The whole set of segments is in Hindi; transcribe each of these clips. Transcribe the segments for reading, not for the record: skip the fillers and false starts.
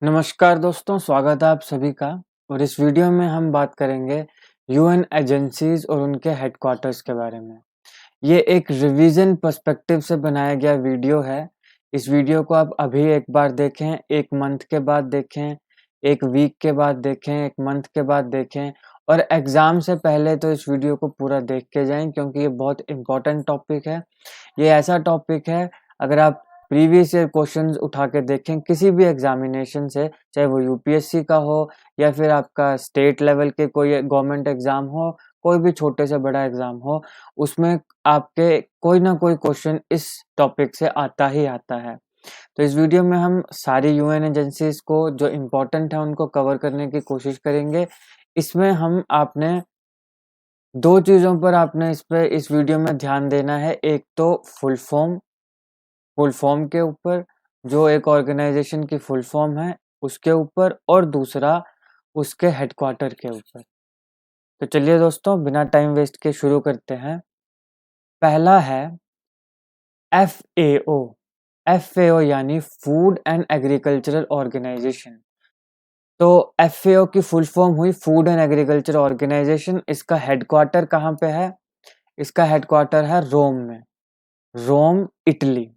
नमस्कार दोस्तों, स्वागत है आप सभी का। और इस वीडियो में हम बात करेंगे यूएन एजेंसीज और उनके हेडक्वार्टर्स के बारे में। ये एक रिवीजन पर्सपेक्टिव से बनाया गया वीडियो है। इस वीडियो को आप अभी एक बार देखें, एक मंथ के बाद देखें, एक वीक के बाद देखें, एक मंथ के बाद देखें और एग्ज़ाम से पहले तो इस वीडियो को पूरा देख के जाएँ, क्योंकि ये बहुत इम्पोर्टेंट टॉपिक है। ये ऐसा टॉपिक है, अगर आप प्रीवियस ईयर क्वेश्चंस उठा के देखें किसी भी एग्जामिनेशन से, चाहे वो यूपीएससी का हो या फिर आपका स्टेट लेवल के कोई गवर्नमेंट एग्जाम हो, कोई भी छोटे से बड़ा एग्जाम हो, उसमें आपके कोई ना कोई क्वेश्चन इस टॉपिक से आता ही आता है। तो इस वीडियो में हम सारी यूएन एजेंसीज को जो इम्पोर्टेंट है उनको कवर करने की कोशिश करेंगे। इसमें हम आपने दो चीज़ों पर आपने इस वीडियो में ध्यान देना है। एक तो फुल फॉर्म के ऊपर, जो एक ऑर्गेनाइजेशन की फुल फॉर्म है उसके ऊपर, और दूसरा उसके हेडक्वार्टर के ऊपर। तो चलिए दोस्तों, बिना टाइम वेस्ट के शुरू करते हैं। पहला है FAO। FAO यानी फूड एंड एग्रीकल्चरल ऑर्गेनाइजेशन। तो FAO की फुल फॉर्म हुई फूड एंड एग्रीकल्चर ऑर्गेनाइजेशन। इसका हेडक्वार्टर कहाँ पे है? इसका हेडक्वार्टर है रोम में, रोम इटली,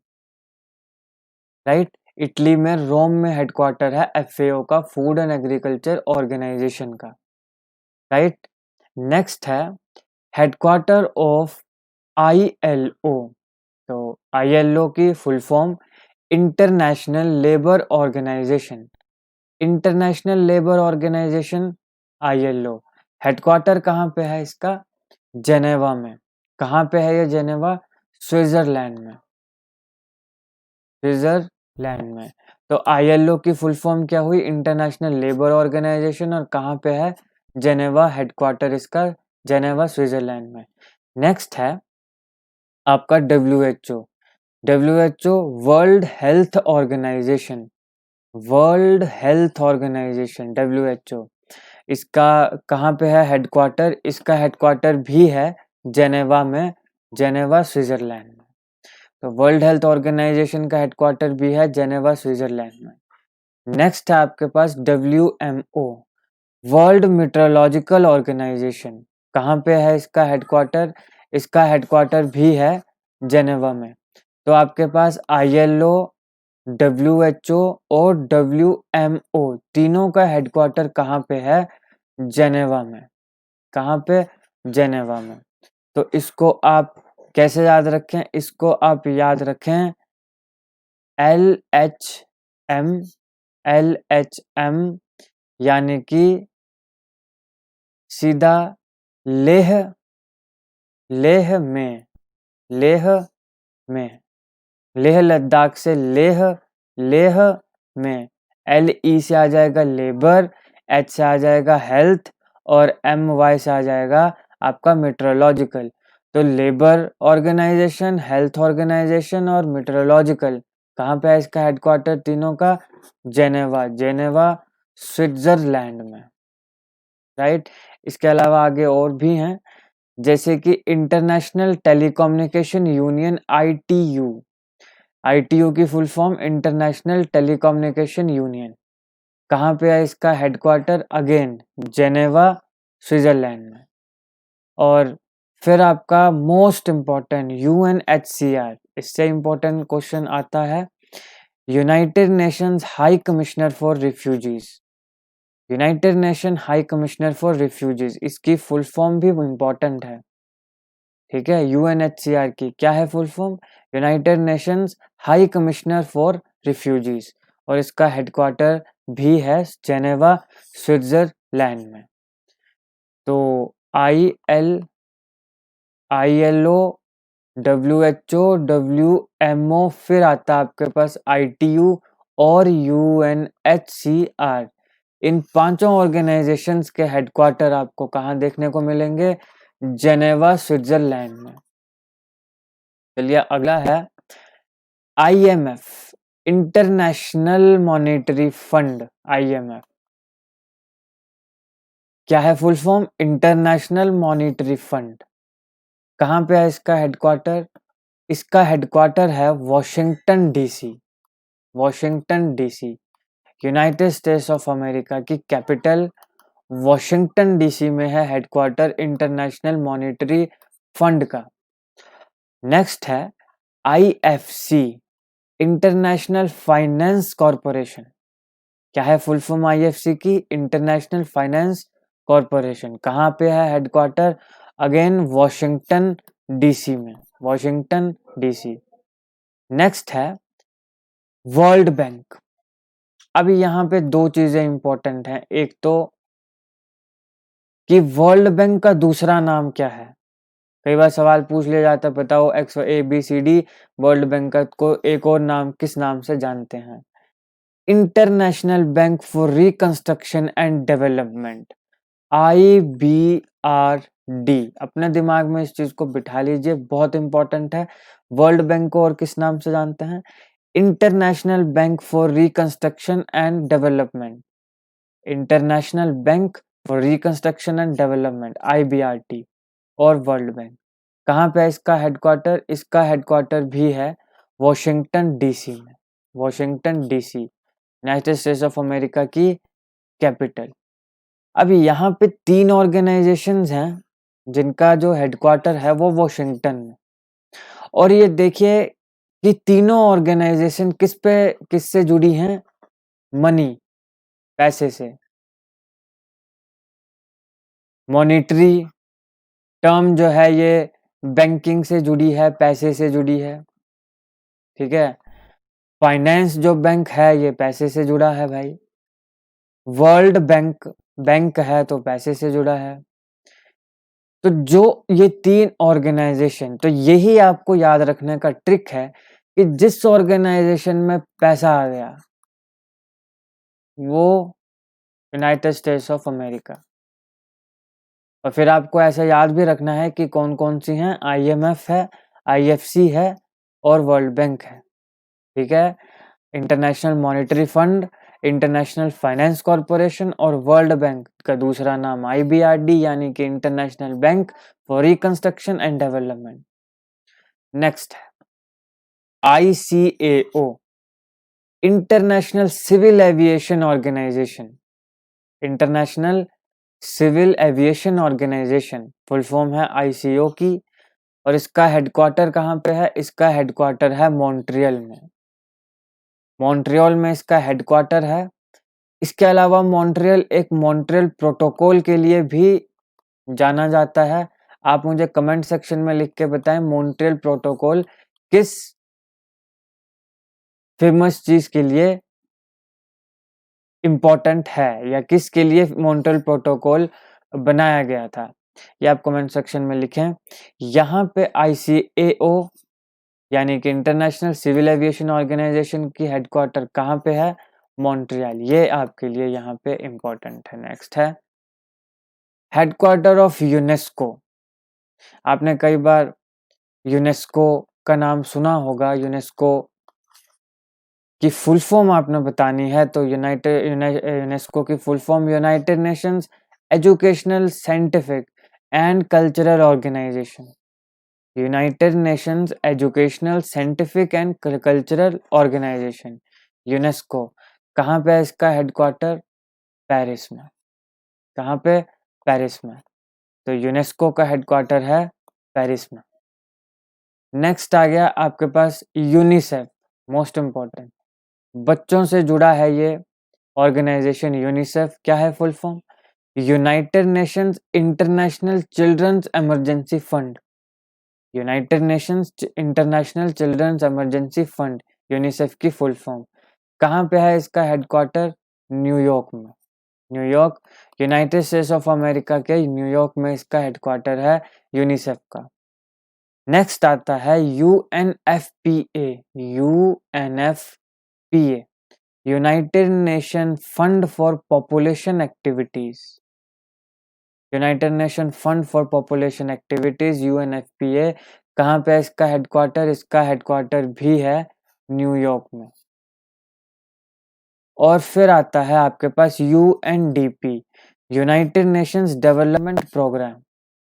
राइट। इटली में रोम में हेडक्वार्टर है FAO का, फूड एंड एग्रीकल्चर ऑर्गेनाइजेशन का, राइट। नेक्स्ट है हेडक्वार्टर ऑफ ILO। तो ILO की full form international labour organisation. International labour organisation ILO। Headquarter कहाँ पे है इसका? जेनेवा में। कहाँ पे है ये जेनेवा? स्विट्जरलैंड में, स्विट्जरलैंड में। तो ILO की फुल फॉर्म क्या हुई? International labour organisation. और कहाँ पे है? जेनेवा, हेडक्वार्टर इसका जेनेवा स्विट्जरलैंड में। नेक्स्ट है आपका WHO। WHO world health organisation, world health organisation WHO। इसका कहाँ पे है हेडक्वार्टर? इसका हेडक्वार्टर भी है जेनेवा में, जेनेवा स्विट्जरलैंड में। तो वर्ल्ड हेल्थ ऑर्गेनाइजेशन का हेडक्वार्टर भी है जेनेवा स्विट्जरलैंड में। नेक्स्ट है आपके पास WMO, वर्ल्ड मीटरोलॉजिकल ऑर्गेनाइजेशन। कहाँ पे है इसका हेडक्वार्टर? इसका हेडक्वार्टर भी है जेनेवा में। तो आपके पास ILO, WHO और WMO तीनों का हेडक्वार्टर कहाँ पे है? जेनेवा में। कहाँ पे? जेनेवा में। तो इसको आप कैसे याद रखें? इसको आप याद रखें LHM, LHM यानी कि सीधा लेह, लेह में, लेह में, लेह लद्दाख से लेह, लेह में। LE से आ जाएगा लेबर, H से आ जाएगा हेल्थ और MY से आ जाएगा आपका मेट्रोलॉजिकल। तो लेबर ऑर्गेनाइजेशन, हेल्थ ऑर्गेनाइजेशन और मेट्रोलॉजिकल, कहाँ पे है इसका हेडक्वार्टर तीनों का? जेनेवा, जेनेवा स्विट्जरलैंड में, राइट। इसके अलावा आगे और भी हैं, जैसे कि international telecommunication union ITU। ITU की full form international telecommunication union. कहाँ पे है इसका हेडक्वार्टर? अगेन जेनेवा स्विट्जरलैंड में। और फिर आपका मोस्ट इम्पोर्टेंट UNHCR। इससे इम्पोर्टेंट क्वेश्चन आता है United Nations high commissioner for refugees. United nation high commissioner for refugees, इसकी फुल फॉर्म भी इम्पोर्टेंट है, ठीक है। UNHCR की क्या है full form? United Nations high commissioner for refugees. और इसका हेडक्वार्टर भी है जेनेवा स्विट्जरलैंड में। तो ILO, WHO, WMO, फिर आता है आपके पास ITU और UNHCR। इन पांचों ऑर्गेनाइजेशंस के हेडक्वार्टर आपको कहाँ देखने को मिलेंगे? जेनेवा स्विट्जरलैंड में। चलिए अगला है IMF, international monetary fund. IMF क्या है full form? International monetary fund. कहाँ पे है इसका हेडक्वार्टर? इसका हेडक्वार्टर है Washington DC, Washington DC। United States of America की कैपिटल वॉशिंगटन डीसी में है हेडक्वार्टर इंटरनेशनल मॉनेटरी फंड का। नेक्स्ट है आईएफसी, इंटरनेशनल फाइनेंस कॉरपोरेशन। क्या है फुल फॉर्म आईएफसी की? International finance corporation. कहाँ पे है हेडक्वार्टर? अगेन वॉशिंगटन डीसी में, वॉशिंगटन डीसी। नेक्स्ट है वर्ल्ड बैंक। अभी यहाँ पे दो चीजें इंपॉर्टेंट हैं। एक तो कि वर्ल्ड बैंक का दूसरा नाम क्या है? कई बार सवाल पूछ लिया जाता है, बताओ X A B C D, world bank का को एक और नाम किस नाम से जानते हैं? International bank for reconstruction and development, IBRD। अपने दिमाग में इस चीज को बिठा लीजिए, बहुत इंपॉर्टेंट है। वर्ल्ड बैंक को और किस नाम से जानते हैं? International bank for reconstruction and development, international bank for reconstruction and development, IBRD। और वर्ल्ड बैंक कहाँ पे है इसका हेडक्वार्टर? इसका हेडक्वार्टर भी है वॉशिंगटन डीसी में, Washington DC, United States of America की कैपिटल। अभी यहाँ पे 3 ऑर्गेनाइजेशंस हैं जिनका जो हेडक्वार्टर है वो वॉशिंगटन में। और ये देखिए कि तीनों ऑर्गेनाइजेशन किससे जुड़ी हैं? मनी, पैसे से। मॉनेटरी टर्म जो है ये बैंकिंग से जुड़ी है, पैसे से जुड़ी है, ठीक है। फाइनेंस जो बैंक है ये पैसे से जुड़ा है भाई। वर्ल्ड बैंक बैंक है तो पैसे से जुड़ा है। तो जो ये 3 ऑर्गेनाइजेशन, तो यही आपको याद रखने का ट्रिक है कि जिस ऑर्गेनाइजेशन में पैसा आ गया वो यूनाइटेड स्टेट्स ऑफ अमेरिका। और फिर आपको ऐसा याद भी रखना है कि कौन कौन सी हैं। IMF है, IFC है और वर्ल्ड बैंक है, ठीक है। International monetary fund, international finance corporation और वर्ल्ड बैंक का दूसरा नाम IBRD यानी कि international bank for reconstruction and development. Next है ICAO, international civil aviation organisation, international civil aviation organisation full form है ICAO की। और इसका हेडक्वार्टर कहाँ पे है? इसका हेडक्वार्टर है मॉन्ट्रियल में, मॉन्ट्रियल में इसका हेडक्वार्टर है। इसके अलावा मॉन्ट्रियल एक मॉन्ट्रियल प्रोटोकॉल के लिए भी जाना जाता है। आप मुझे कमेंट सेक्शन में लिख के बताएं मॉन्ट्रियल प्रोटोकॉल किस फेमस चीज के लिए इम्पोर्टेंट है या किसके लिए मॉन्ट्रियल प्रोटोकॉल बनाया गया था, ये आप कमेंट सेक्शन में लिखें। यहाँ पे ICAO यानी कि इंटरनेशनल सिविल एविएशन ऑर्गेनाइजेशन की हेडक्वार्टर कहाँ पे है? मॉन्ट्रियल। ये आपके लिए यहाँ पे इम्पोर्टेंट है। नेक्स्ट है हेडक्वार्टर ऑफ यूनेस्को। आपने कई बार यूनेस्को का नाम सुना होगा। यूनेस्को की फुल फॉर्म आपने बतानी है तो यूनेस्को की full form united nations educational, scientific and cultural organisation, united nations educational, scientific and cultural organisation, UNESCO. कहाँ पे है इसका हेडक्वार्टर? पेरिस में। कहाँ पे? पेरिस में। तो यूनेस्को का हेडक्वार्टर है पेरिस में। नेक्स्ट आ गया आपके पास यूनिसेफ, मोस्ट इम्पॉर्टेंट, बच्चों से जुड़ा है ये ऑर्गेनाइजेशन। यूनिसेफ क्या है full form? United nations international children's emergency fund, united nations international children's emergency fund, UNICEF की फुल फॉर्म। कहाँ पे है इसका हेडक्वार्टर? न्यूयॉर्क में, New York, United States of America के न्यूयॉर्क में इसका हेडक्वार्टर है यूनिसेफ का। नेक्स्ट आता है UNFPA, UNFPA, United nation fund for population activities, United nation fund for population activities, UNFPA। कहाँ पे है इसका हेडक्वार्टर? इसका हेडक्वार्टर भी है न्यूयॉर्क में। और फिर आता है आपके पास UNDP, united nations development programme.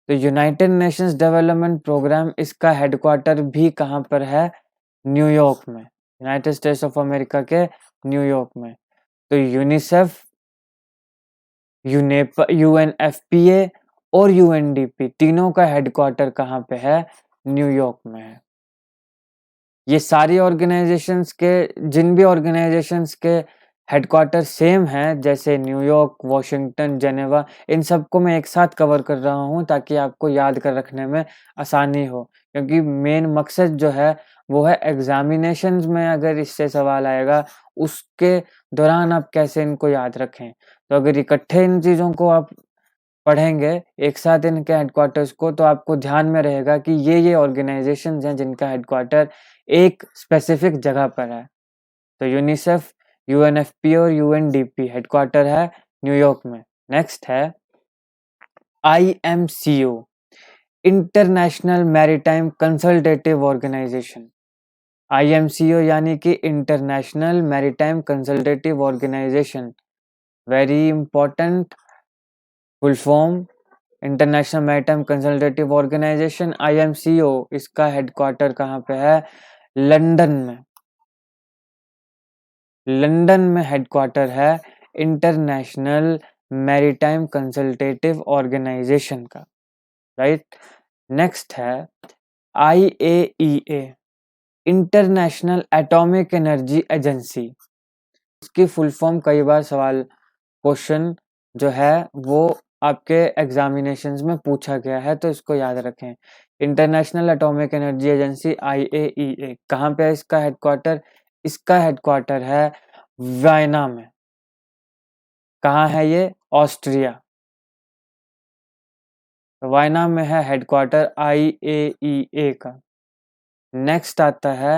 तो यूनाइटेड नेशंस डेवलपमेंट प्रोग्राम इसका हेडक्वार्टर भी कहाँ पर है? न्यूयॉर्क में, यूनाइटेड स्टेट्स ऑफ अमेरिका के न्यूयॉर्क में। तो यूनिसेफ, यूएनएफपीए और यूएनडीपी तीनों का हेडक्वार्टर कहाँ पे है? न्यूयॉर्क में है। ये सारी ऑर्गेनाइजेशंस के, जिन भी ऑर्गेनाइजेशंस के हेडक्वार्टर सेम हैं, जैसे न्यूयॉर्क, वॉशिंगटन, जेनेवा, इन सबको मैं एक साथ कवर कर रहा हूँ ताकि आपको याद कर रखने में आसानी हो, क्योंकि मेन मकसद जो है वो है एग्जामिनेशंस में अगर इससे सवाल आएगा उसके दौरान आप कैसे इनको याद रखें। तो अगर इकट्ठे इन चीज़ों को आप पढ़ेंगे एक साथ इनके हेडक्वार्टर्स को, तो आपको ध्यान में रहेगा कि ये ऑर्गेनाइजेशंस हैं जिनका हेडक्वार्टर एक स्पेसिफिक जगह पर है। तो यूनिसेफ, यूएनएफपी और यूएनडीपी हेडक्वार्टर है न्यूयॉर्क में। नेक्स्ट है IMCO, international maritime consultative organization. IMCO यानी कि international maritime consultative organization, very important full form, international maritime consultative organization IMCO. इसका हेडक्वार्टर कहाँ पे है? लंदन में। लंदन में हेडक्वार्टर है इंटरनेशनल मैरीटाइम कंसल्टेटिव ऑर्गेनाइजेशन का, राइट। नेक्स्ट है IAEA, international atomic energy agency. इसकी फुल फॉर्म कई बार सवाल क्वेश्चन जो है वो आपके एग्जामिनेशंस में पूछा गया है, तो इसको याद रखें। International atomic energy agency IAEA कहाँ पे है इसका हेडक्वार्टर? इसका हेडक्वार्टर है वायना में। कहाँ है ये? ऑस्ट्रिया। वायना में है हेडक्वार्टर IAEA का। नेक्स्ट आता है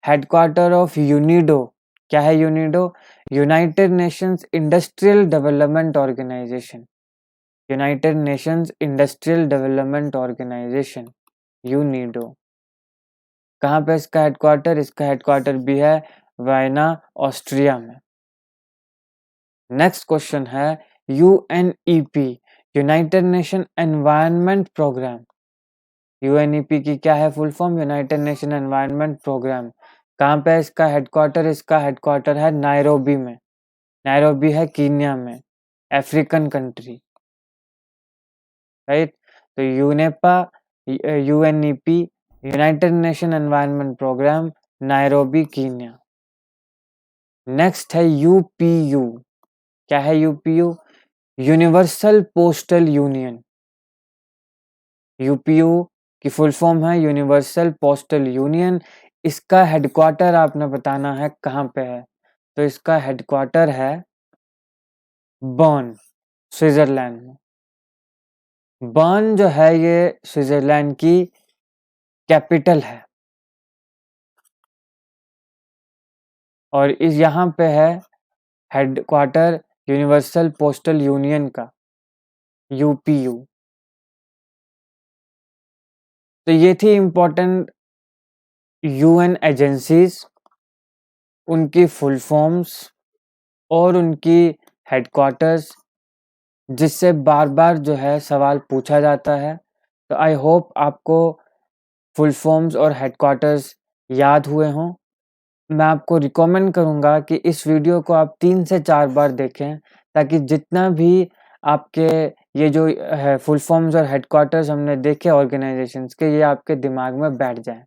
हेडक्वार्टर ऑफ यूनिडो। क्या है UNIDO? United nations industrial development organisation. United nations industrial development organisation, UNIDO. कहाँ पे इसका हेडक्वार्टर? इसका हेडक्वार्टर भी है वायना, ऑस्ट्रिया में। नेक्स्ट क्वेश्चन है UNEP, united nation environment programme. UNEP की क्या है full form? United nation environment programme. कहाँ पे है इसका हेडक्वार्टर? इसका हेडक्वार्टर है नायरोबी में। नायरोबी है कीनिया में, अफ्रीकन कंट्री, राइट। तो यूनेपा, UNEP, united nation environment programme, Nairobi Kenya. Next है UPU। क्या है UPU? Universal postal union. UPU की फुल फॉर्म है यूनिवर्सल पोस्टल यूनियन। इसका हेडक्वार्टर आपने बताना है कहाँ पे है। तो इसका हेडक्वार्टर है बर्न, स्विट्जरलैंड में। बर्न जो है ये स्विट्जरलैंड की कैपिटल है, और इस यहाँ पे है हेडक्वार्टर यूनिवर्सल पोस्टल यूनियन का, UPU। तो ये थी इम्पोर्टेंट UN एजेंसीज, उनकी फुल फॉर्म्स और उनकी हेडक्वार्टर्स, जिससे बार बार जो है सवाल पूछा जाता है। तो आई होप आपको फुल फॉर्म्स और हेडक्वार्टर्स याद हुए हों। मैं आपको रिकमेंड करूँगा कि इस वीडियो को आप 3 से 4 बार देखें, ताकि जितना भी आपके ये जो है फुल फॉर्म्स और हेडक्वार्टर्स हमने देखे ऑर्गेनाइजेशंस के, ये आपके दिमाग में बैठ जाएँ।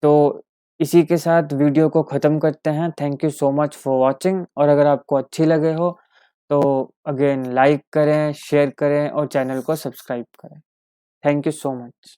तो इसी के साथ वीडियो को ख़त्म करते हैं। Thank you so much for watching, और अगर आपको अच्छी लगे हो तो अगेन लाइक करें, शेयर करें और चैनल को सब्सक्राइब करें। Thank you so much.